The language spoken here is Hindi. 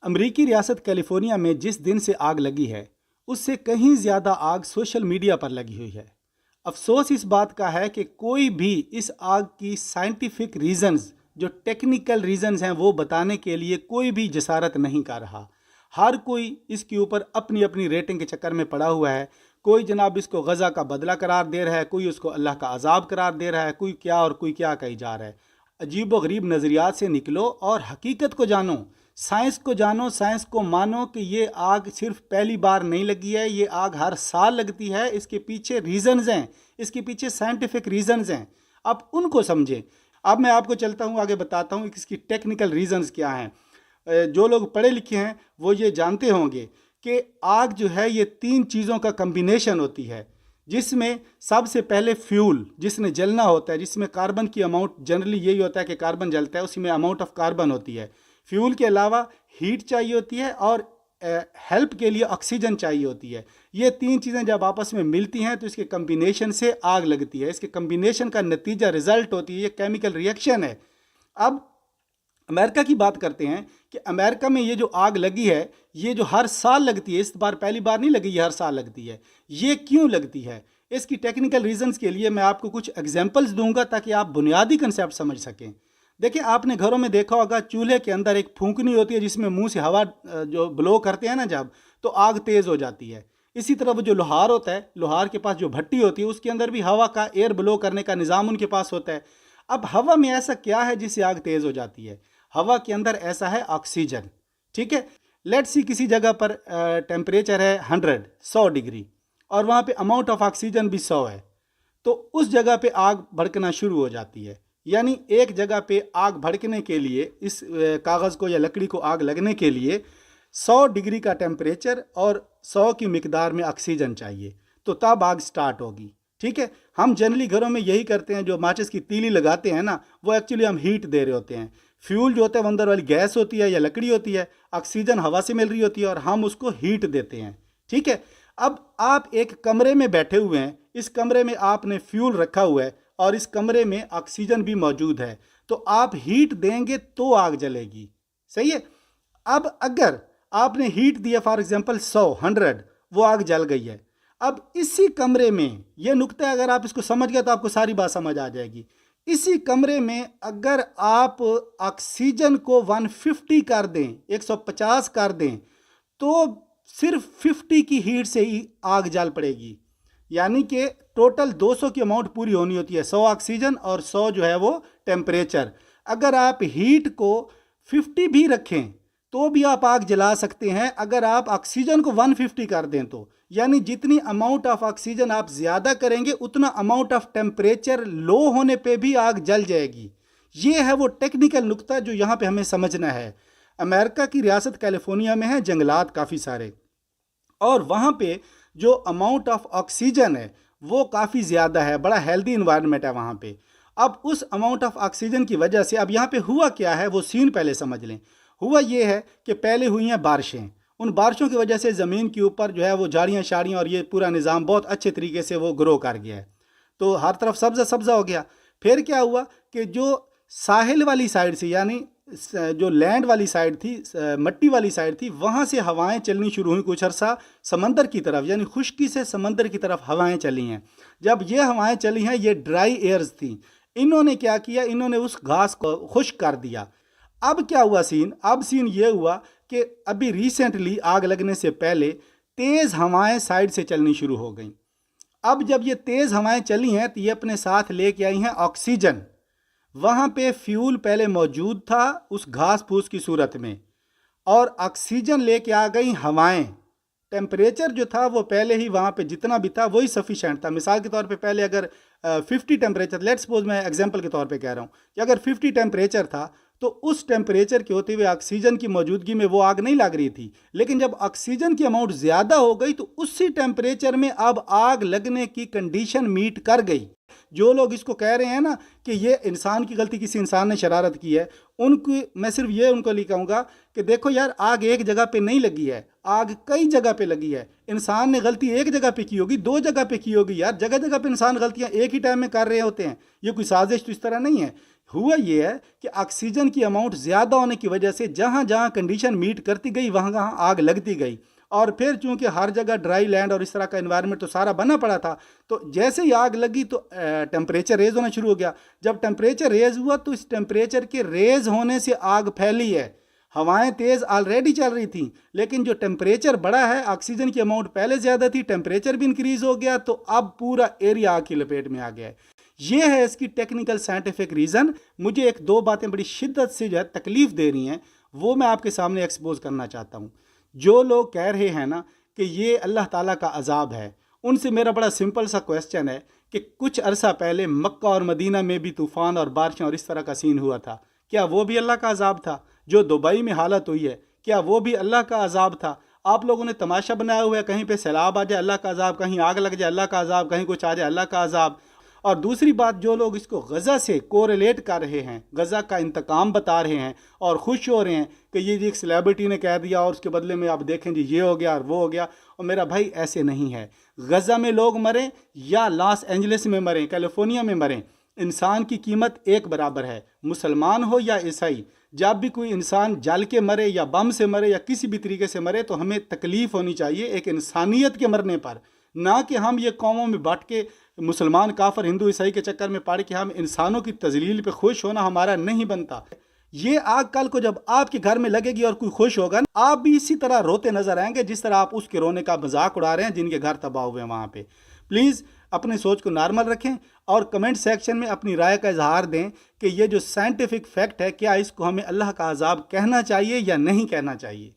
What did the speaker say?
अमेरिकी रियासत कैलिफोर्निया में जिस दिन से आग लगी है उससे कहीं ज़्यादा आग सोशल मीडिया पर लगी हुई है। अफसोस इस बात का है कि कोई भी इस आग की साइंटिफिक रीजंस, जो टेक्निकल रीजंस हैं, वो बताने के लिए कोई भी जसारत नहीं कर रहा। हर कोई इसके ऊपर अपनी अपनी रेटिंग के चक्कर में पड़ा हुआ है। कोई जनाब इसको गज़ा का बदला करार दे रहा है, कोई उसको अल्लाह का अजाब करार दे रहा है, कोई क्या और कोई क्या कही जा रहा है। अजीब व गरीब नज़रियात से निकलो और हकीकत को जानो, साइंस को जानो, साइंस को मानो कि ये आग सिर्फ पहली बार नहीं लगी है, ये आग हर साल लगती है। इसके पीछे रीजंस हैं, इसके पीछे साइंटिफिक रीजंस हैं। आप उनको समझें। अब मैं आपको चलता हूँ आगे, बताता हूँ इसकी टेक्निकल रीजंस क्या हैं। जो लोग पढ़े लिखे हैं वो ये जानते होंगे कि आग जो है ये 3 चीज़ों का कम्बिनेशन होती है, जिसमें सबसे पहले फ्यूल जिसने जलना होता है, जिसमें कार्बन की अमाउंट, जनरली यही होता है कि कार्बन जलता है, उसी में अमाउंट ऑफ कार्बन होती है। फ्यूल के अलावा हीट चाहिए होती है और हेल्प के लिए ऑक्सीजन चाहिए होती है। ये 3 चीज़ें जब आपस में मिलती हैं तो इसके कम्बिनेशन से आग लगती है। इसके कम्बिनेशन का नतीजा रिजल्ट होती है, ये केमिकल रिएक्शन है। अब अमेरिका की बात करते हैं कि अमेरिका में ये जो आग लगी है ये जो हर साल लगती है, इस बार पहली बार नहीं लगी, ये हर साल लगती है। ये क्यों लगती है? इसकी टेक्निकल रीजंस के लिए मैं आपको कुछ एग्जांपल्स दूंगा ताकि आप बुनियादी कंसेप्ट समझ सकें। देखिए, आपने घरों में देखा होगा चूल्हे के अंदर एक फूंकनी होती है जिसमें मुंह से हवा जो ब्लो करते हैं ना जब, तो आग तेज़ हो जाती है। इसी तरह वो जो लोहार होता है, लोहार के पास जो भट्टी होती है उसके अंदर भी हवा का एयर ब्लो करने का निज़ाम उनके पास होता है। अब हवा में ऐसा क्या है जिससे आग तेज़ हो जाती है? हवा के अंदर ऐसा है ऑक्सीजन। ठीक है, लेट्स सी किसी जगह पर टेम्परेचर है 100 डिग्री और वहाँ पे अमाउंट ऑफ ऑक्सीजन भी 100 है, तो उस जगह पे आग भड़कना शुरू हो जाती है। यानी एक जगह पे आग भड़कने के लिए, इस कागज़ को या लकड़ी को आग लगने के लिए 100 डिग्री का टेम्परेचर और 100 की मिकदार में ऑक्सीजन चाहिए, तो तब आग स्टार्ट होगी। ठीक है, हम जनरली घरों में यही करते हैं, जो माचिस की तीली लगाते हैं ना, वो एक्चुअली हम हीट दे रहे होते हैं। फ्यूल जो होता है वो अंदर वाली गैस होती है या लकड़ी होती है, ऑक्सीजन हवा से मिल रही होती है और हम उसको हीट देते हैं। ठीक है, अब आप एक कमरे में बैठे हुए हैं, इस कमरे में आपने फ्यूल रखा हुआ है और इस कमरे में ऑक्सीजन भी मौजूद है, तो आप हीट देंगे तो आग जलेगी। सही है। अब अगर आपने हीट दिया फॉर एग्जांपल 100, वो आग जल गई है। अब इसी कमरे में, ये नुक्ता अगर आप इसको समझ गए तो आपको सारी बात समझ आ जाएगी। इसी कमरे में अगर आप ऑक्सीजन को 150 कर दें, 150 कर दें, तो सिर्फ 50 की हीट से ही आग जल पड़ेगी। यानी कि टोटल 200 की अमाउंट पूरी होनी होती है, 100 ऑक्सीजन और 100 जो है वो टेम्परेचर। अगर आप हीट को 50 भी रखें तो भी आप आग जला सकते हैं, अगर आप ऑक्सीजन को 150 कर दें तो। यानी जितनी अमाउंट ऑफ ऑक्सीजन आप ज़्यादा करेंगे उतना अमाउंट ऑफ टेम्परेचर लो होने पे भी आग जल जाएगी। ये है वो टेक्निकल नुक्ता जो यहाँ पे हमें समझना है। अमेरिका की रियासत कैलिफोर्निया में है जंगलात काफ़ी सारे, और वहाँ पे जो अमाउंट ऑफ ऑक्सीजन है वो काफ़ी ज़्यादा है, बड़ा हेल्दी इन्वायरमेंट है वहाँ पे। अब उस अमाउंट ऑफ ऑक्सीजन की वजह से अब यहाँ पे हुआ क्या है वो सीन पहले समझ लें। हुआ ये है कि पहले हुई हैं बारिशें, उन बारिशों की वजह से ज़मीन के ऊपर जो है वो झाड़ियाँ शाड़ियाँ और ये पूरा निज़ाम बहुत अच्छे तरीके से वो ग्रो कर गया है, तो हर तरफ सब्ज़ा सब्ज़ा हो गया। फिर क्या हुआ कि जो साहिल वाली साइड से, यानी जो लैंड वाली साइड थी, मट्टी वाली साइड थी, वहाँ से हवाएं चलनी शुरू हुई कुछ अरसा समंदर की तरफ, यानी खुश्की से समंदर की तरफ हवाएं चली हैं। जब ये हवाएं चली हैं, ये ड्राई एयर्स थी, इन्होंने क्या किया, इन्होंने उस घास को खुश्क कर दिया। अब क्या हुआ सीन? अब सीन ये हुआ कि अभी रिसेंटली आग लगने से पहले तेज़ हवाएं साइड से चलनी शुरू हो गई। अब जब ये तेज़ हवाएं चली हैं तो ये अपने साथ लेके आई हैं ऑक्सीजन। वहाँ पे फ्यूल पहले मौजूद था उस घास फूस की सूरत में, और ऑक्सीजन लेके आ गई हवाएं। टेम्परेचर जो था वो पहले ही वहाँ पे जितना भी था वही सफिशेंट था। मिसाल के तौर पे पहले अगर 50 टेम्परेचर, लेट्स सपोज मैं एग्जांपल के तौर पे कह रहा हूँ कि अगर 50 टेम्परेचर था तो उस टेम्परेचर के होते हुए ऑक्सीजन की मौजूदगी में वो आग नहीं लग रही थी। लेकिन जब ऑक्सीजन की अमाउंट ज़्यादा हो गई तो उसी टेम्परेचर में अब आग लगने की कंडीशन मीट कर गई। जो लोग इसको कह रहे हैं ना कि ये इंसान की गलती, किसी इंसान ने शरारत की है, उनको मैं सिर्फ ये उनको लिखाऊंगा कि देखो यार, आग एक जगह पे नहीं लगी है, आग कई जगह पे लगी है। इंसान ने गलती एक जगह पे की होगी, दो जगह पे की होगी यार, जगह जगह पे इंसान गलतियां एक ही टाइम में कर रहे होते हैं। ये कोई साजिश तो इस तरह नहीं है। हुआ ये है कि ऑक्सीजन की अमाउंट ज़्यादा होने की वजह से जहाँ जहाँ कंडीशन मीट करती गई वहाँ वहाँ आग लगती गई। और फिर चूंकि हर जगह ड्राई लैंड और इस तरह का एनवायरनमेंट तो सारा बना पड़ा था, तो जैसे ही आग लगी तो टेम्परेचर रेज होना शुरू हो गया। जब टेम्परेचर रेज हुआ तो इस टेम्परेचर के रेज होने से आग फैली है। हवाएं तेज़ ऑलरेडी चल रही थी, लेकिन जो टेम्परेचर बढ़ा है, ऑक्सीजन की अमाउंट पहले ज़्यादा थी, टेम्परेचर भी इंक्रीज हो गया, तो अब पूरा एरिया आग की लपेट में आ गया है। ये है इसकी टेक्निकल साइंटिफिक रीज़न। मुझे एक दो बातें बड़ी शिद्दत से जो है तकलीफ दे रही हैं, वो मैं आपके सामने एक्सपोज करना चाहता हूँ। जो लोग कह रहे हैं ना कि ये अल्लाह ताला का अजाब है, उनसे मेरा बड़ा सिंपल सा क्वेश्चन है कि कुछ अरसा पहले मक्का और मदीना में भी तूफ़ान और बारिशें और इस तरह का सीन हुआ था, क्या वो भी अल्लाह का अजाब था? जो दुबई में हालत हुई है, क्या वो भी अल्लाह का अजाब था? आप लोगों ने तमाशा बनाया हुआ है, कहीं पे सैलाब आ जाए अल्लाह का अजाब, कहीं आग लग जाए अल्लाह का अजाब, कहीं कुछ आ जाए अल्लाह का अजाब। और दूसरी बात, जो लोग इसको गज़ा से कोरिलेट कर रहे हैं, गज़ा का इंतकाम बता रहे हैं और खुश हो रहे हैं कि ये जी एक सेलिब्रिटी ने कह दिया और उसके बदले में आप देखें जी ये हो गया और वो हो गया, और मेरा भाई ऐसे नहीं है। गज़ा में लोग मरें या लॉस एंजलिस में मरें, कैलिफोर्निया में मरें, इंसान की कीमत एक बराबर है, मुसलमान हो या ईसाई। जब भी कोई इंसान जल के मरे या बम से मरे या किसी भी तरीके से मरे तो हमें तकलीफ़ होनी चाहिए एक इंसानियत के मरने पर, ना कि हम ये कौमों में बांट के मुसलमान काफर हिंदू ईसाई के चक्कर में पड़ के हम इंसानों की तजलील पे खुश होना हमारा नहीं बनता। ये आग कल को जब आपके घर में लगेगी और कोई खुश होगा, आप भी इसी तरह रोते नजर आएंगे जिस तरह आप उसके रोने का मजाक उड़ा रहे हैं जिनके घर तबाह हुए हैं वहाँ पे। प्लीज़ अपनी सोच को नॉर्मल रखें और कमेंट सेक्शन में अपनी राय का इजहार दें कि ये जो साइंटिफिक फैक्ट है, क्या इसको हमें अल्लाह का अजाब कहना चाहिए या नहीं कहना चाहिए।